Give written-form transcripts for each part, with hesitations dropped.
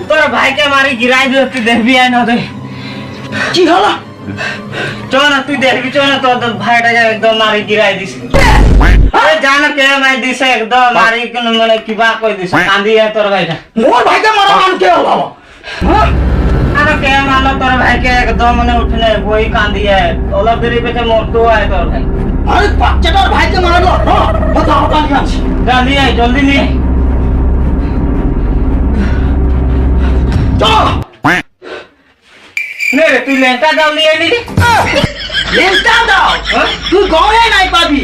তোর ভাইকে মারি গিরাই দিও, তুই দেখবি আয় না কি হলো? চল না, তুই দেখবি, চল না, তোর ভাইটাকে একদম মারি গিরাই দিস। আরে জানো কে মারি দিছে, একদম মারি কোন মানে কিবা কই দিছে, কান্দি যায় তোর ভাইটা। মোর ভাইকে মারা মান কে হলো? আরে কে মারলো তোর ভাইকে, একদম মানে উঠনে বই কান্দি যায়, ওলা দেরি পেতে মরতো আয় তোর ভাই। আরে বাচ্চাটার ভাইকে মারলো, কথা কথা নিয়ে কান্দি আয়, জলদি নিয়ে চল। নে রে, তুই লেন্টা দাও নিয়ে নি রে। লেন্টা দাও? তুই গনে নাই পাবি।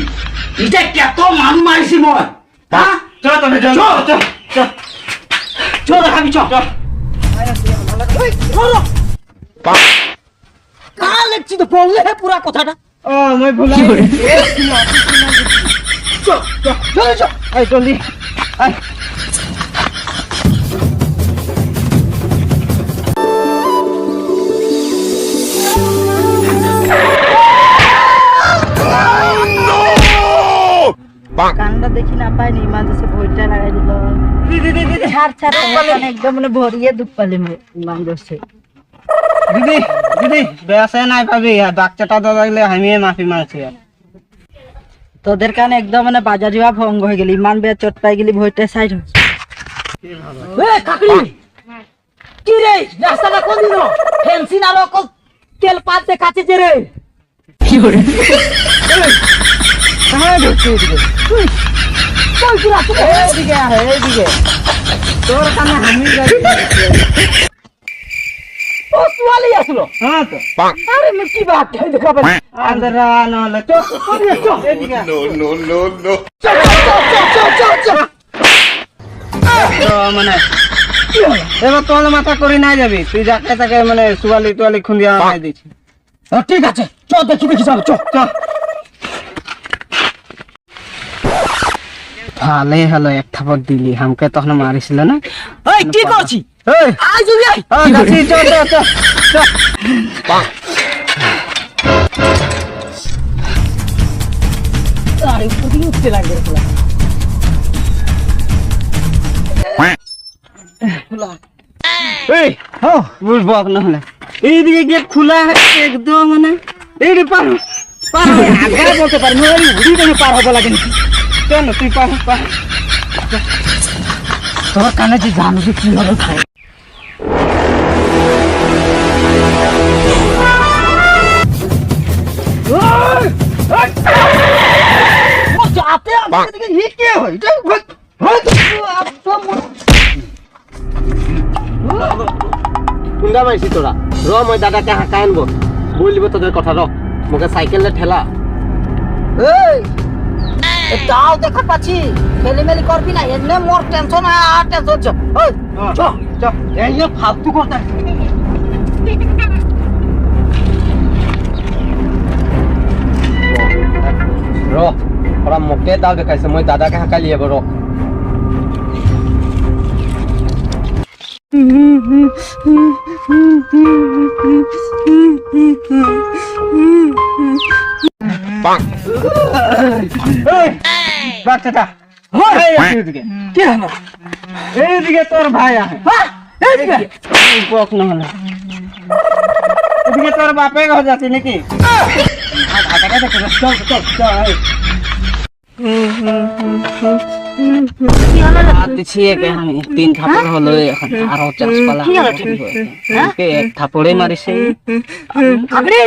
এটা কত মানু মারিছি মই। হ্যাঁ? চল তবে চল চল চল চল দেখাবি চল। চল। কাল দেখছি তো বললে পুরা কথাটা। ও মই ভুলাই চল চল চল চল। আয় জলদি আয়। কান্ডা দেখি না পাইনি, মাঝে সে ভইটা লাগাই দিল। ছাড় ছাড়, একদম মানে ভরিয়ে দুধ পালি ইমান জোরছে। দিদি দিদি বেসে নাই পাবি, বাচ্চাটা তো লাগলে আমি মাফি মারছি। তোদের কানে একদম মানে বাজার যাওয়া ভঙ্গ হয়ে গেলি, ইমান বেয়া চোট পাই গেলি, ভইটা সাইড হচ্ছে। এ কাকড়ি কি রে, রাস্তাটা কোন দিন? ফেন্সি না লোক তেল পাতে কাছে যে রে। কি করে? কই ঢুকছিস দিদি? চল কি রাস্তা? এইদিকে আয়, এইদিকে। তোর কানে হামি যাই। ও তুয়ালি আসলো। হ্যাঁ তো। আরে আমি কি বাত খাই দেখাবে? আন্দরা নলে চল চল এইদিকে। No. চল চল চল চল চল। তো মানে এবার তোর মাথা করি নাই যাবি, তুই যাকে তাকে মানে সুয়ালি টুয়ালি খুন্দিয়া নাই দিছি। ঠিক আছে, চল দেখি দেখি চল চল চল। ভালে হলো, এক থাপড় দিলি, আমাকে তখন মারিছিল না। এই কি করছি? এই আই জুলি আই। যাচ্ছি, চল চল চল চল। আরে পুরি উঠতে লাগবে পুরা। এই হো বুঝবো না হলে এইদিকে গেট খোলা একদম মানে এইদিকে পার পার আগে বলতে পারি না, এই উড়ি কেন পার হবে লাগে নাকি? কেন তুই পার পার। তোর কানে যে জানো যে কি হলো খাই। ও যাতে আমাকে দিকে ই কে হয়? এটা কুন্দা পাইছি তোরা র, মই দাদাকে হাঁকাই আনবো, বলিব তোদের কথা। র মোকে সাইকেলে ঠেলা। এই এটাও দেখা পাচ্ছি, খেলিমেলি করবি না, এমনি মোর টেনশন আর টেনশন চ। ওই চ চ, এই যে ফালতু কথা। র ওরা মোকে দাও দেখাইছে, মই দাদাকে হাঁকাই লিয়াব। র বাচ্চাটা এইদিকে কি হলো? এইদিকে তোর ভাই আহে। হ্যাঁ এইদিকে বক না হলে এদিকে তোর বাপে ঘর যাচ্ছি নাকি? চল চল চল। দিচ্ছি একে আমি 3 থাপড় হলো, এখন আরো 4 পালা। এক থাপড়ে মারিছে। কাকড়ি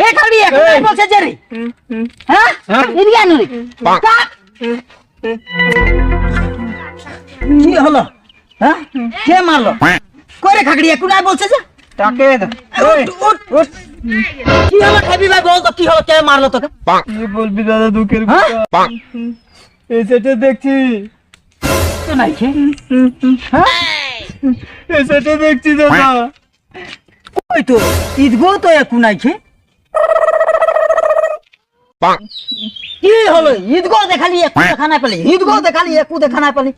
এ কাকড়ি এখন বলছে যে রে, হ্যাঁ এদিকে আনো রে। কি হলো? হ্যাঁ কে মারলো? কই রে কাকড়ি এখন আই বলছে যে তাকে উঠ উঠ উঠ। কি হলো খাবি ভাই, বল তো কি হলো, কে মারলো তোকে? কি বলবি দাদা, দুঃখের হ্যাঁ? কথা। এই সেটে দেখছি, তো নাই খে। এই সেটে দেখছি দাদা, ওই তো ঈদগো তো একু নাই খে কি হলো ঈদগো দেখালি একু দেখা না পেলি ঈদগো দেখালি একু দেখা না পেলি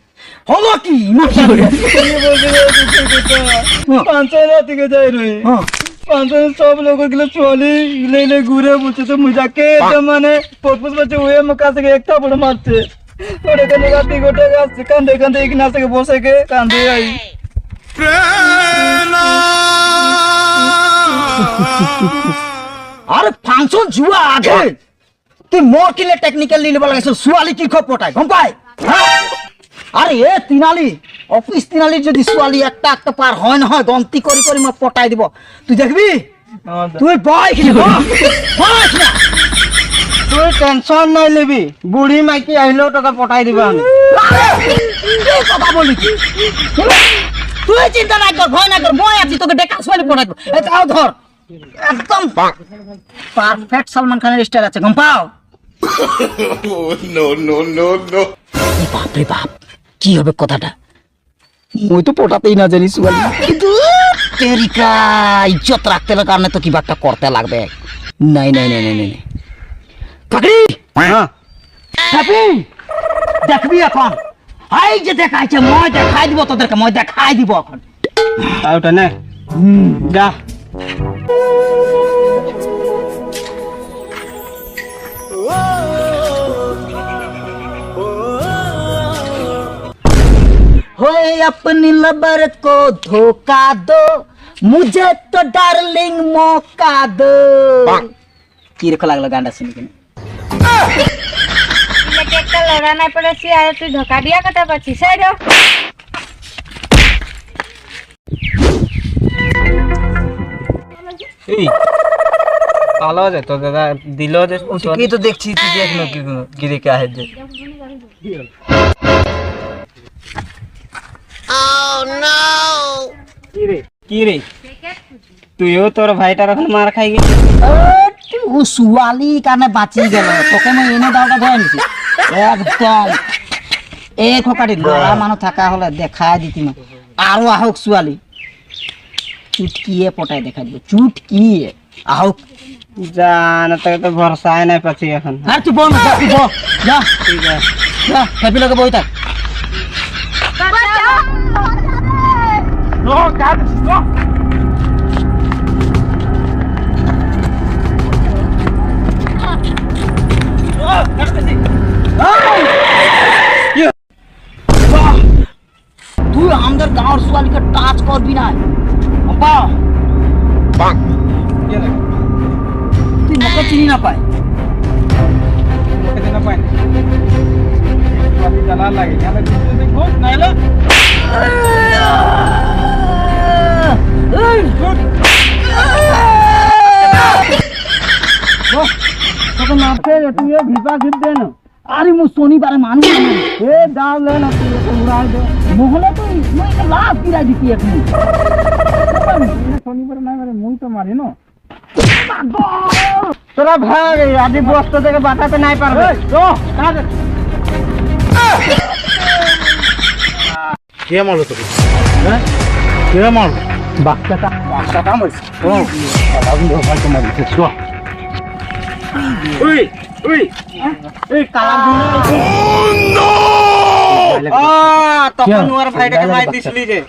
হলো কি না কি করে পাঁচটা থেকে যাই রে পাঁচটা সব লোক গুলো চলে ইলে ঘুরে বলছে তো মুজাকে মানে পরপস বলছে ওই আমার কাছে একটা বড় মারছে ওরে কানে গাতি গোটে গাছ কান্দে কান্দে এক নাসে বসে কে কান্দে আই আরে ফাংশন জুয়া আগে তুই মোর কিলে টেকনিক্যাল লিলে বলা গেছে সুয়ালি কি খপ পটায় গম পাই আরে এ তিনালি অফিস তিনালি যদি সুয়ালি একটা একটা পার হয় না হয় গন্তি করি করি মা পটাই দিব তুই দেখবি তুই বয় কি বয় না তুই টেনশন নাই লিবি বুড়ি মাইকি আইলেও টাকা পটাই দিবা আমি কি কথা বলি তুই চিন্তা না কর ভয় না কর মই আছি তোকে ডেকা সুয়ালি পটাই দিব এই তাও ধর একদম পারফেক্ট সালমান খানের স্টাইল আছে গম পাও বাপ রে বাপ কি হবে কথাটা মই তো পটাতেই না জানি সুয়ালি কিন্তু তেরিকা ইজ্জত রাখতে হলে কারণে তো কি বাকটা করতে লাগবে নাই নাই নাই নাই নাই কাকড়ি হ্যাঁ হ্যাপি দেখবি এখন এই যে দেখাইছে মই দেখাই দিব তোদেরকে মই দেখাই দিব এখন ওটা নে যা हो अपनी लबर को धोखा दो मुझे तो डार्लिंग मौका दो কি রেখা লাগলো গানটা শুনে কিনা একটা লড়া নাই পড়েছি আর তুই ধোকা দিয়া কথা পাচ্ছিস সাইড এই ভালো আছে তো দাদা দিল যে কি তো দেখছি তুই দেখ না কি গিরে কে আছে কি রে তুইও তোর ভাইটার এখন মার খাই গেছিস ও সুয়ালি কানে বাঁচি গেল তোকে মই এনে দাওটা ধরে নিছি একদম এক খকাটি লড়া মানুষ থাকা হলে দেখাই দিতি না আরো আহক সুয়ালি চুটকিয়ে পটাই দেখাই দিব চুটকিয়ে আহক জান তোকে তো ভরসায় নাই পাচ্ছি এখন আর তুই বল না তুই বল যা ঠিক আছে যা হ্যাপি লগে বই থাক নো গাড নো তুই আমাদের গাঁর সুয়ালিকে টাচ করবি না তুই মুখে চিনি না পায় তোকে মারতে তুই ভিপা ঘিপ দে না আরে মু শনিবারে মানুষ এ দাও লে না তুই উড়াই দে মহলে তো মই লাভ গিরাই দিতি এখন শনিবার নাই মানে মুই তো মারি না তোরা ভাগ আদি বস্তা থেকে বাঁচাতে নাই পারবে তো কে মারলো তোকে হ্যাঁ কে মারলো বাচ্চাটা মারছে ও আলাদা ভাই তো মারছে তো উই উই এই কালা নো তখন ওর ভাইটাকে মার দিছিলি যে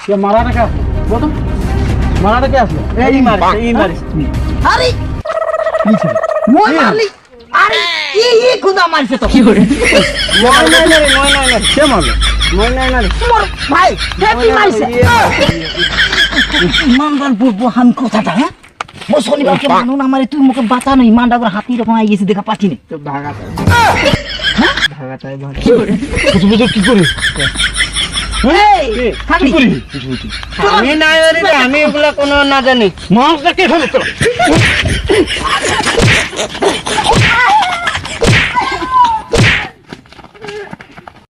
কে মারাটা কে বলতো মারাটা কে আসলো এই মারিস আরে মই মারলি আরে ই খুদা মারছে তো কি করে মই নাই কে মারলো মই নাই তোমার ভাই হ্যাপি মারছে ইমানদার বলবো হান কথাটা হ্যাঁ মই শনিবারকে মানুষ না মারি তুই মুখে বাঁচা নই ইমানদার করে হাতি রকম আই গেছে দেখা পাচ্ছি না তো ভাগাতে কি করে আমি নাই আমি এগুলা কোনো না জানি মাছটা কে ফেলে তো